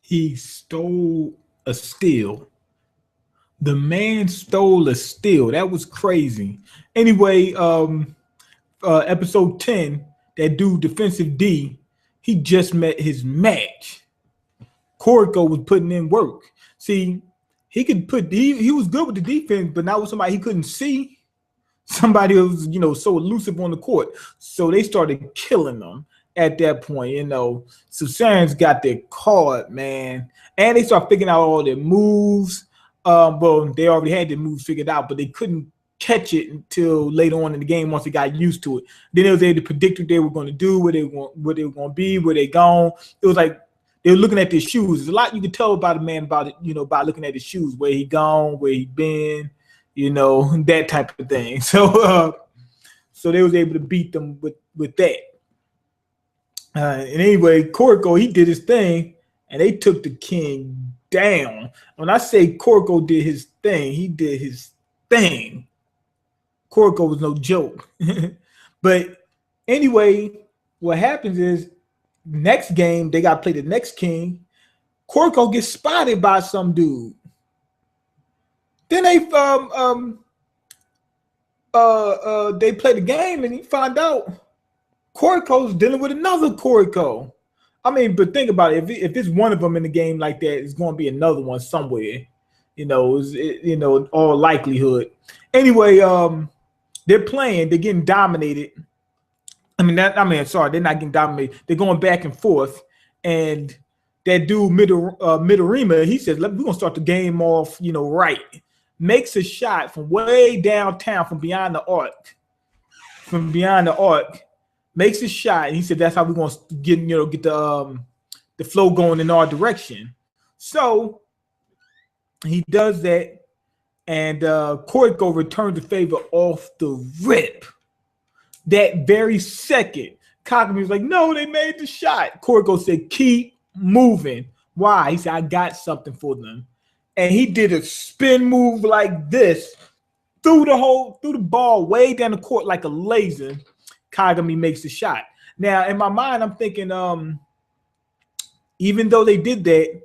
He stole a steal. The man stole a steal. That was crazy. Anyway, episode 10, that dude, defensive D, he just met his match. Kuroko was putting in work. See, he was good with the defense, but not with somebody he couldn't see. Somebody who was, so elusive on the court. So they started killing them at that point, So Sarans got their card, man. And they started figuring out all their moves. Well, they already had their moves figured out, but they couldn't catch it until later on in the game once they got used to it. Then they was able to predict what they were going to do, where they were going to be, where they gone. It was like they were looking at their shoes. There's a lot you can tell about a man about it, by looking at his shoes, where he gone, where he been, that type of thing. So they was able to beat them with that. And anyway, Kuroko, he did his thing, and they took the king down. When I say Kuroko did his thing, he did his thing. Kuroko was no joke. But anyway, what happens is next game, they got to play the next king. Kuroko gets spotted by some dude. Then they play the game, and you find out Kuriko's dealing with another Kuroko. I mean, but think about it. If it's one of them in the game like that, it's going to be another one somewhere. All likelihood. Anyway, they're playing. They're getting dominated. They're not getting dominated. They're going back and forth. And that dude, Midorima, he says, we're going to start the game off, right. Makes a shot from way downtown, from beyond the arc. Makes a shot, and he said that's how we're gonna get the flow going in our direction. So he does that, and Kuroko returned the favor off the rip. That very second, Kagami was like, "No, they made the shot." Kuroko said, "Keep moving." Why? He said, "I got something for them," and he did a spin move like this through the ball way down the court like a laser. Kagami makes the shot. Now, in my mind, I'm thinking, even though they did that,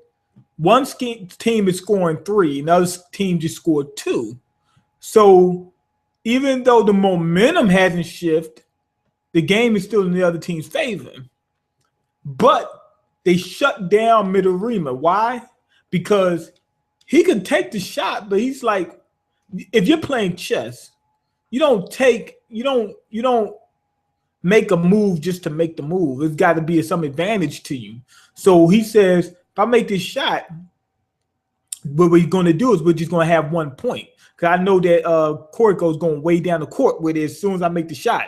one team is scoring 3, another team just scored 2. So even though the momentum hasn't shifted, the game is still in the other team's favor. But they shut down Midorima. Why? Because he could take the shot, but he's like, if you're playing chess, you don't make a move just to make the move. It's got to be some advantage to you. So he says, if I make this shot, what we're going to do is we're just going to have 1 point. Because I know that Kuriko's going way down the court with it as soon as I make the shot.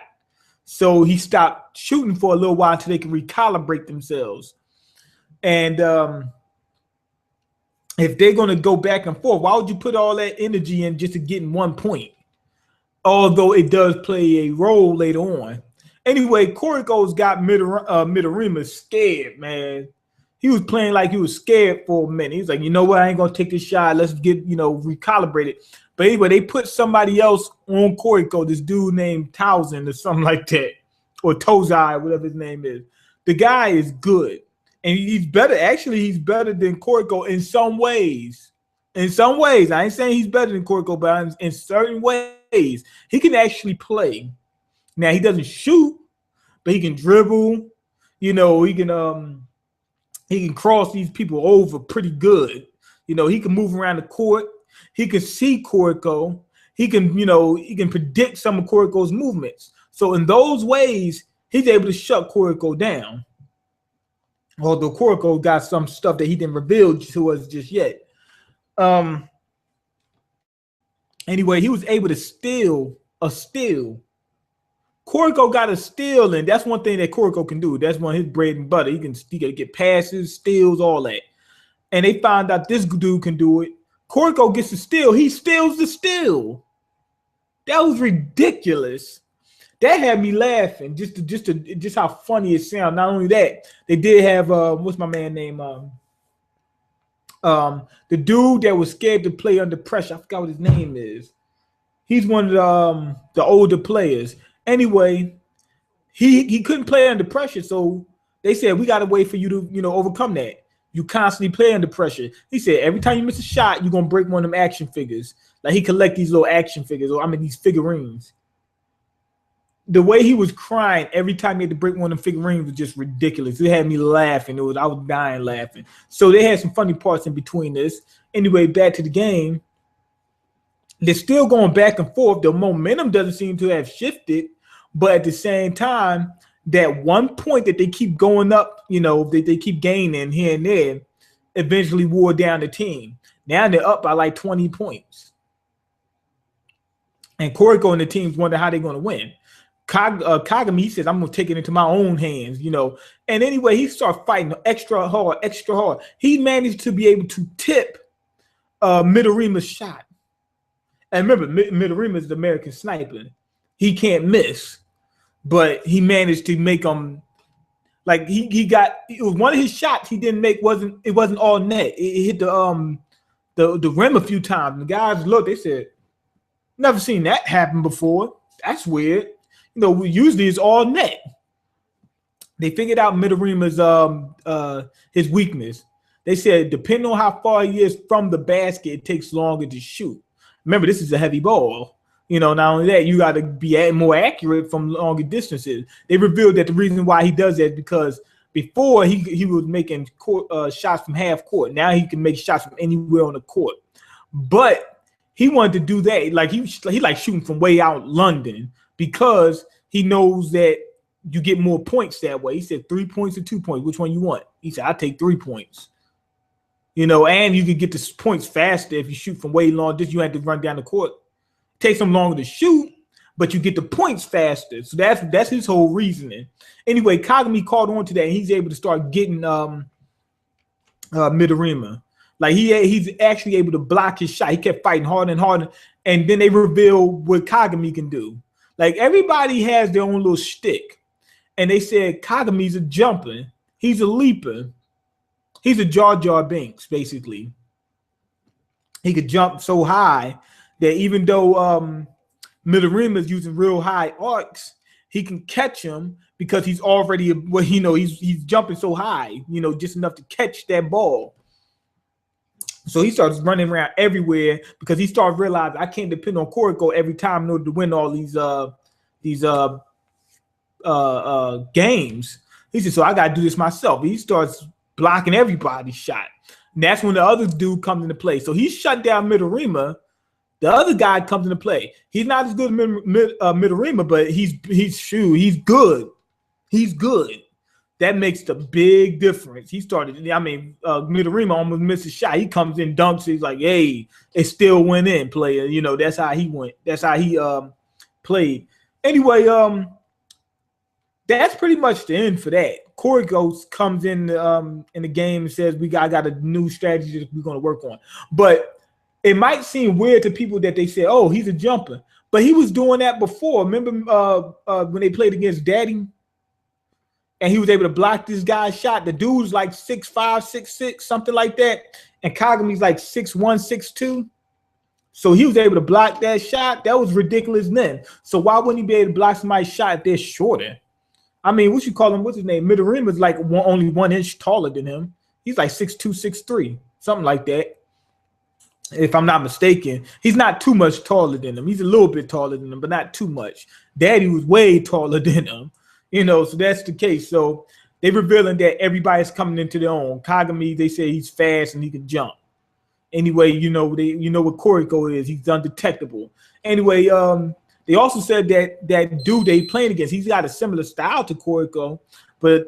So he stopped shooting for a little while until they can recalibrate themselves. And if they're going to go back and forth, why would you put all that energy in just to getting 1 point? Although it does play a role later on. Anyway, Kuriko's got Midorima scared, man. He was playing like he was scared for a minute. He was like, you know what? I ain't going to take this shot. Let's get, recalibrated. But anyway, they put somebody else on Kuroko, this dude named Towson or something like that, or Tozai, whatever his name is. The guy is good. And he's better. Actually, he's better than Kuroko in some ways. In some ways. I ain't saying he's better than Kuroko, but in certain ways, he can actually play. Now, he doesn't shoot, but he can dribble. He can cross these people over pretty good. He can move around the court. He can see Kuroko. He can predict some of Kuriko's movements. So in those ways, he's able to shut Kuroko down. Although Kuroko got some stuff that he didn't reveal to us just yet. Anyway, he was able to steal a steal. Kuroko got a steal, and that's one thing that Kuroko can do. That's one of his bread and butter. He can get passes, steals, all that. And they found out this dude can do it. Kuroko gets the steal. He steals the steal. That was ridiculous. That had me laughing. Just how funny it sounds. Not only that, they did have what's my man name? The dude that was scared to play under pressure. I forgot what his name is. He's one of the older players. Anyway, he couldn't play under pressure, so they said we got to wait for you to overcome that. You constantly play under pressure. He said every time you miss a shot, you're gonna break one of them action figures. Like he collect these little action figures, or these figurines. The way he was crying every time he had to break one of them figurines was just ridiculous. It had me laughing. I was dying laughing. So they had some funny parts in between this. Anyway, back to the game. They're still going back and forth. The momentum doesn't seem to have shifted, but at the same time, that one point that they keep going up, they keep gaining here and there, eventually wore down the team. Now they're up by like 20 points. And Kuroko and the teams wonder how they're going to win. Kagami, he says, I'm going to take it into my own hands, And anyway, he starts fighting extra hard. He managed to be able to tip Midorima's shot. And remember, Midorima is the American sniper. He can't miss. But he managed to make him, like, it was one of his shots he didn't make, it wasn't all net. It hit the rim a few times. And the guys looked, they said, never seen that happen before. That's weird. Usually it's all net. They figured out Midorima's his weakness. They said depending on how far he is from the basket, it takes longer to shoot. Remember, this is a heavy ball. Not only that, you got to be more accurate from longer distances. They revealed that the reason why he does that is because before he was making shots from half court. Now he can make shots from anywhere on the court. But he wanted to do that. Like he like shooting from way out London, because he knows that you get more points that way. He said 3 points or 2 points. Which one you want? He said, I'll take 3 points. And you could get the points faster if you shoot from way long distance. You have to run down the court. It takes them longer to shoot, but you get the points faster. So that's his whole reasoning. Anyway, Kagami caught on to that, and he's able to start getting Midorima. Like he's actually able to block his shot. He kept fighting harder and harder, and then they reveal what Kagami can do. Like everybody has their own little shtick, and they said Kagami's a jumper, he's a leaper, he's a Jar Jar Binks, basically. He could jump so high that even though Midorima is using real high arcs, he can catch him because he's already, he's jumping so high, just enough to catch that ball. So he starts running around everywhere because he started realizing I can't depend on Kuroko every time in order to win all these games. He said, so I got to do this myself. He starts blocking everybody's shot. And that's when the other dude comes into play. So he shut down Midorima. The other guy comes into play. He's not as good as Midorima, but he's good. He's good. That makes the big difference. He started, Midorima almost missed a shot. He comes in, dunks. He's like, hey, it still went in, player. That's how he went. That's how he played. Anyway, that's pretty much the end for that. Kuroko comes in the game and says, we got a new strategy that we're going to work on. But it might seem weird to people that they say, oh, he's a jumper. But he was doing that before. Remember when they played against Daddy? And he was able to block this guy's shot. The dude's like 6'5", 6'6", something like that. And Kagami's like 6'1", 6'2". So he was able to block that shot. That was ridiculous then. So why wouldn't he be able to block somebody's shot if they're shorter? What you call him? What's his name? Midorima's like only 1 inch taller than him. He's like 6'2", 6'3", something like that. If I'm not mistaken. He's not too much taller than him. He's a little bit taller than him, but not too much. Daddy was way taller than him. So that's the case. So they're revealing that everybody's coming into their own. Kagami, they say he's fast and he can jump. Anyway, what Kuroko is. He's undetectable. Anyway, they also said that dude they playing against, he's got a similar style to Kuroko, but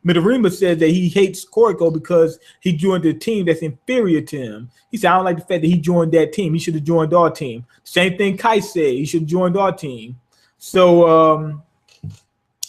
Midorima said that he hates Kuroko because he joined a team that's inferior to him. He said, I don't like the fact that he joined that team. He should have joined our team. Same thing Kai said. He should have joined our team. So,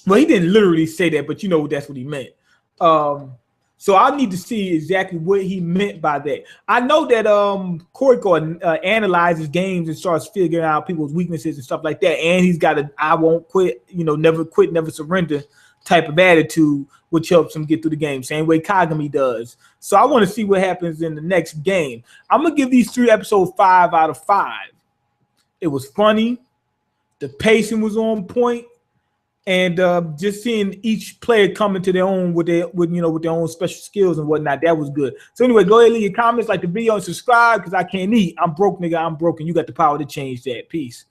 well, he didn't literally say that, but that's what he meant. So I need to see exactly what he meant by that. I know that Kuroko analyzes games and starts figuring out people's weaknesses and stuff like that. And he's got a I won't quit, never quit, never surrender type of attitude, which helps him get through the game. Same way Kagami does. So I want to see what happens in the next game. I'm going to give these 3 episodes 5 out of 5. It was funny. The pacing was on point. And just seeing each player come into their own with their with their own special skills and whatnot, that was good. So anyway, go ahead, leave your comments, like the video, and subscribe because I can't eat. I'm broke, nigga. I'm broken. You got the power to change that. Peace.